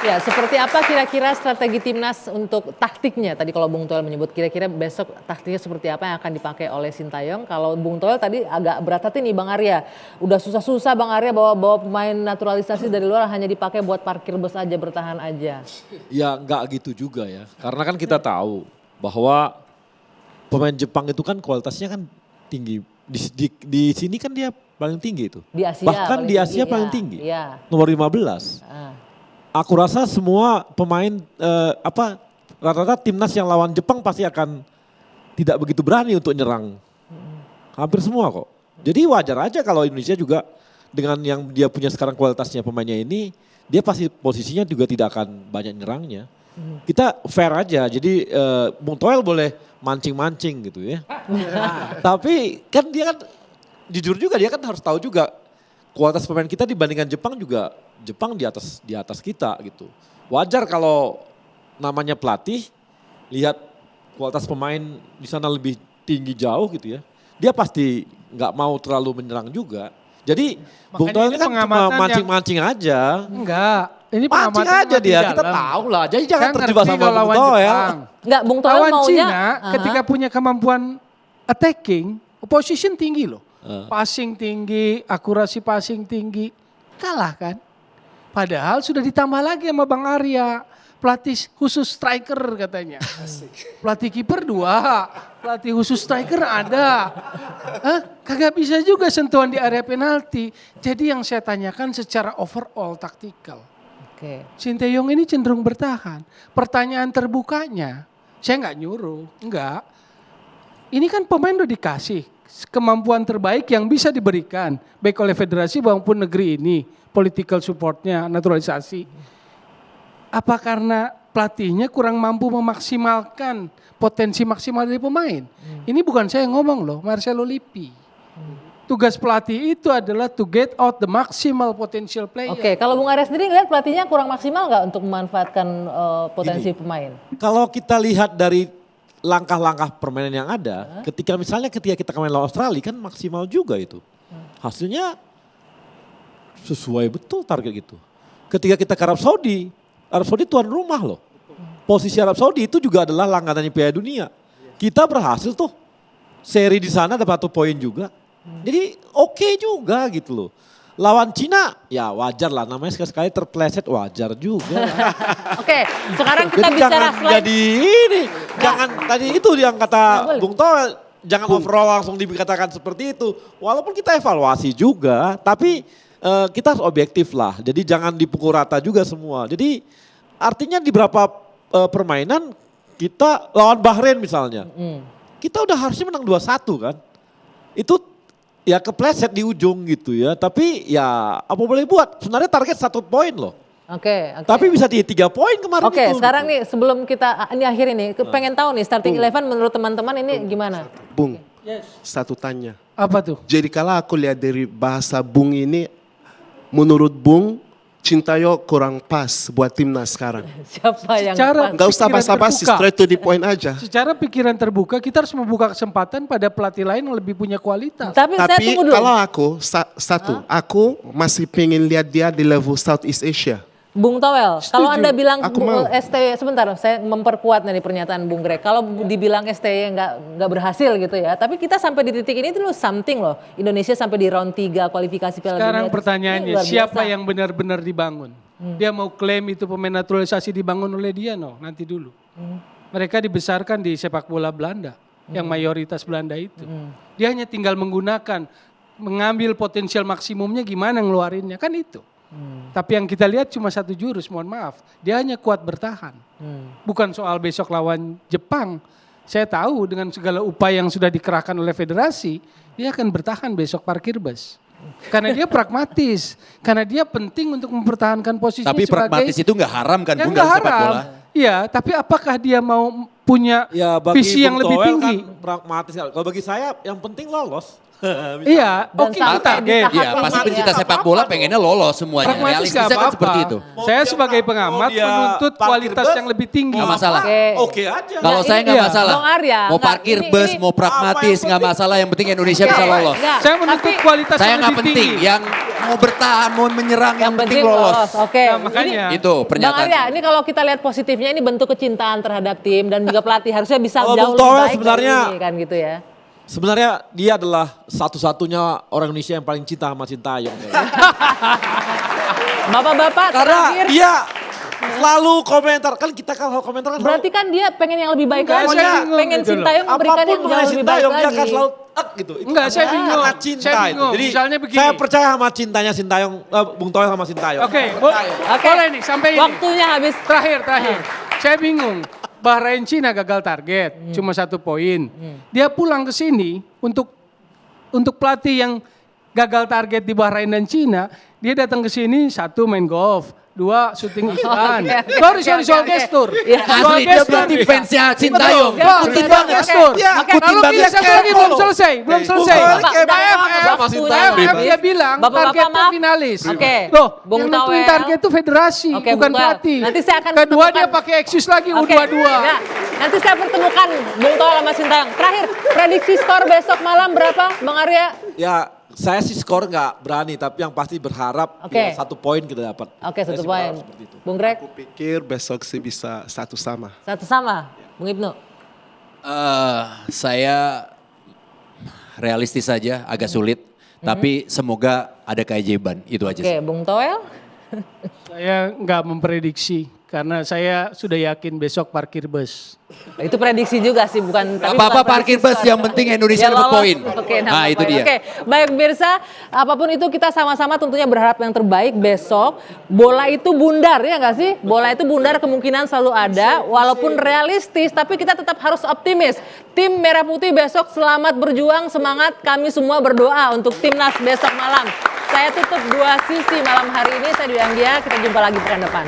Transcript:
Ya, seperti apa kira-kira strategi timnas untuk taktiknya? Tadi kalau Bung Toel menyebut kira-kira besok taktiknya seperti apa yang akan dipakai oleh Sintayong. Kalau Bung Toel tadi agak berat hati nih Bang Arya. Udah susah-susah Bang Arya bawa pemain naturalisasi dari luar hanya dipakai buat parkir bus aja, bertahan aja. Ya nggak gitu juga ya. Karena kan kita tahu bahwa pemain Jepang itu kan kualitasnya kan tinggi. Di sini kan dia paling tinggi itu. Di Asia Bahkan di Asia paling iya, tinggi. Iya. Nomor 15. Aku rasa semua pemain rata-rata timnas yang lawan Jepang pasti akan tidak begitu berani untuk nyerang. Hampir semua kok. Jadi wajar aja kalau Indonesia juga dengan yang dia punya sekarang kualitasnya pemainnya ini, dia pasti posisinya juga tidak akan banyak nyerangnya. Kita fair aja, jadi Bung Toel boleh mancing-mancing gitu ya. Tapi kan dia kan jujur juga, dia kan harus tahu juga kualitas pemain kita dibandingkan Jepang juga, Jepang di atas kita gitu. Wajar kalau namanya pelatih lihat kualitas pemain di sana lebih tinggi jauh gitu ya. Dia pasti nggak mau terlalu menyerang juga. Jadi Bung Toel kan cuma mancing-mancing aja. Enggak, ini Mancing aja dia, kita tahu lah. Jadi jangan terjebak sama Bung Toel. Enggak, Bung Toel lawan maunya Cina ketika punya kemampuan attacking, position tinggi loh. Passing tinggi, akurasi passing tinggi, kalah kan. Padahal sudah ditambah lagi sama Bang Arya, pelatih khusus striker katanya. Pelatih kiper 2, pelatih khusus striker ada. Kagak bisa juga sentuhan di area penalti. Jadi yang saya tanyakan secara overall taktikal. Sintayong ini cenderung bertahan. Pertanyaan terbukanya, saya nggak nyuruh, enggak. Ini kan pemain udah dikasih kemampuan terbaik yang bisa diberikan baik oleh federasi maupun negeri ini, political supportnya, naturalisasi. Apa karena pelatihnya kurang mampu memaksimalkan potensi maksimal dari pemain? Ini bukan saya yang ngomong loh, Marcelo Lippi. Tugas pelatih itu adalah to get out the maximal potential player. Oke, kalau Bung Arya sendiri lihat pelatihnya kurang maksimal nggak untuk memanfaatkan potensi pemain? Kalau kita lihat dari langkah-langkah permainan yang ada, ketika kita main lawan Australia kan maksimal juga itu. Hasilnya sesuai betul target gitu. Ketika kita ke Arab Saudi tuan rumah loh. Posisi Arab Saudi itu juga adalah langganannya Piala Dunia. Kita berhasil tuh seri di sana dapat 1 poin juga. Jadi oke juga gitu loh. Lawan Cina ya wajar lah, namanya sekali-sekali terpleset wajar juga. Oke, sekarang kita Jadi bicara jangan jadi ini, jangan tadi itu yang kata Bung Toel, jangan overall langsung dikatakan seperti itu. Walaupun kita evaluasi juga, tapi kita harus objektif lah. Jadi jangan dipukul rata juga semua. Jadi artinya di beberapa permainan kita lawan Bahrain misalnya, kita udah harusnya menang 2-1 kan. Itu ya kepleset di ujung gitu ya. Tapi ya apa boleh buat. Sebenarnya target 1 poin loh. Oke. Tapi bisa di 3 poin kemarin Oke, itu. sekarang nih sebelum kita ini akhir ini, pengen tahu nih starting 11 menurut teman-teman ini gimana? Bung, satu tanya. Apa tuh? Jadi kalau aku lihat dari bahasa Bung ini, menurut Bung, Sintayong kurang pas buat timnas sekarang. Siapa yang Secara- Gak usah Pikiran basa-basi, terbuka. straight to the point aja. Secara pikiran terbuka kita harus membuka kesempatan pada pelatih lain yang lebih punya kualitas. Tapi saya Tapi tunggu dulu. kalau aku, aku masih pengen lihat dia di level Southeast Asia. Bung Toel, Setuju. kalau Anda bilang Aku mau. STY, sebentar saya memperkuat nih pernyataan Bung Greg. Kalau dibilang STY nggak berhasil gitu ya, tapi kita sampai di titik ini itu something loh. Indonesia sampai di round 3 kualifikasi Piala Dunia. Sekarang Ini pertanyaannya, luar siapa biasa. yang benar-benar dibangun? Dia mau klaim itu pemain naturalisasi dibangun oleh dia? No, nanti dulu. Mereka dibesarkan di sepak bola Belanda, yang mayoritas Belanda itu. Dia hanya tinggal menggunakan, mengambil potensial maksimumnya gimana ngeluarinnya, kan itu. Tapi yang kita lihat cuma 1 jurus, mohon maaf. Dia hanya kuat bertahan. Bukan soal besok lawan Jepang. Saya tahu dengan segala upaya yang sudah dikerahkan oleh federasi, dia akan bertahan besok parkir bus. Karena dia pragmatis, karena dia penting untuk mempertahankan posisinya Tapi sebagai... pragmatis itu nggak haram kan, Ya, Bung, nggak dalam sepak haram. bola? Iya, tapi apakah dia mau punya Ya bagi visi yang Bung lebih Toel tinggi? Kan pragmatis. Kalau bagi saya yang penting lolos. Iya, Dan oke itu sampai di target. tahap Iya, pasti ini pencinta ya. sepak bola pengennya lolos semuanya. Pragmatis Realistisnya nggak kan apa-apa. seperti itu. Saya sebagai pengamat menuntut kualitas yang lebih tinggi. Nggak masalah. Oke aja. Kalau Nggak, saya ini- nggak iya. masalah. Bang Arya, Mau nggak, parkir ini- bus, ini- mau pragmatis, nggak masalah. Yang penting Indonesia Oke, bisa lolos. nggak, Saya menuntut tapi- kualitas Saya yang nggak lebih penting. tinggi. Yang Mau bertahan, mau menyerang, yang penting lolos. lolos. Oke. Nah, makanya. Itu Bang pernyataan. Arya, ini kalau kita lihat positifnya ini bentuk kecintaan terhadap tim dan juga pelatih harusnya bisa Kalau jauh Bung lebih Toel baik sebenarnya- dari ini kan gitu ya. Sebenarnya dia adalah satu-satunya orang Indonesia yang paling cinta sama Sintayong. Bapak-bapak Karena terakhir, dia selalu komentar. Kan kita kalau komentar kan berarti kan dia pengen yang lebih baik Enggak, lagi. saya bingung Pengen gitu loh. Sintayong memberikan apapun yang jauh mengenai lebih baik Sintayong dia lagi. akan selalu gitu. Itu Enggak, saya bingung. Karena cinta Saya itu. bingung. Jadi Misalnya begini. saya percaya sama cintanya Sintayong, Bung Toel sama Sintayong. Oke, Oke. boleh nih sampai ini. Waktunya habis. Terakhir. Saya bingung. Bahrain Cina gagal target, cuma 1 poin. Dia pulang ke sini untuk pelatih yang gagal target di Bahrain dan Cina, dia datang ke sini 1 main golf, 2 syuting iklan. Sorry soal gestur. Ya. Asli, dia berarti fansnya Sintayong. Betul, Ikutin betul, banget. gestur. Ya, ikutin Lalu banget. dia satu lagi belum selesai. Bapak, udah AFF waktunya dia bilang Bapak-bapak, targetnya maaf. finalis. Oke, Loh, Bung yang nentuin Toel. target itu federasi, Oke, bukan Bung Toel. pelatih. Nanti saya akan Kedua dia pertemukan- pakai eksis lagi Oke, U22. ya. Nanti saya pertemukan Bung Toel sama Sintayong. Terakhir, prediksi skor besok malam berapa, Bang Arya? Ya saya sih skor nggak berani, tapi yang pasti berharap Oke. ya, 1 poin kita dapat. Oke, Saya 1 sih poin. berharap seperti itu. Bung Greg, Aku pikir besok sih bisa 1-1. 1 sama. Bung Ibnu. Saya realistis saja, agak sulit. Tapi semoga ada keajaiban, itu aja Oke, sih. Bung Toel. Saya nggak memprediksi karena saya sudah yakin besok parkir bus. Itu prediksi juga sih, bukan. Gak tapi apa-apa bukan parkir prediksi bus, skor. yang penting Indonesia Ya, dapat lolos. poin. Oke, Nah, dapat itu poin. dia. Oke, baik Birsa, apapun itu kita sama-sama tentunya berharap yang terbaik besok. Bola itu bundar ya nggak sih? Bola itu bundar kemungkinan selalu ada, walaupun realistis, tapi kita tetap harus optimis. Tim Merah Putih besok selamat berjuang, semangat. Kami semua berdoa untuk timnas besok malam. Saya tutup 2 sisi malam hari ini. Saya Dwi Anggia, kita jumpa lagi pekan depan.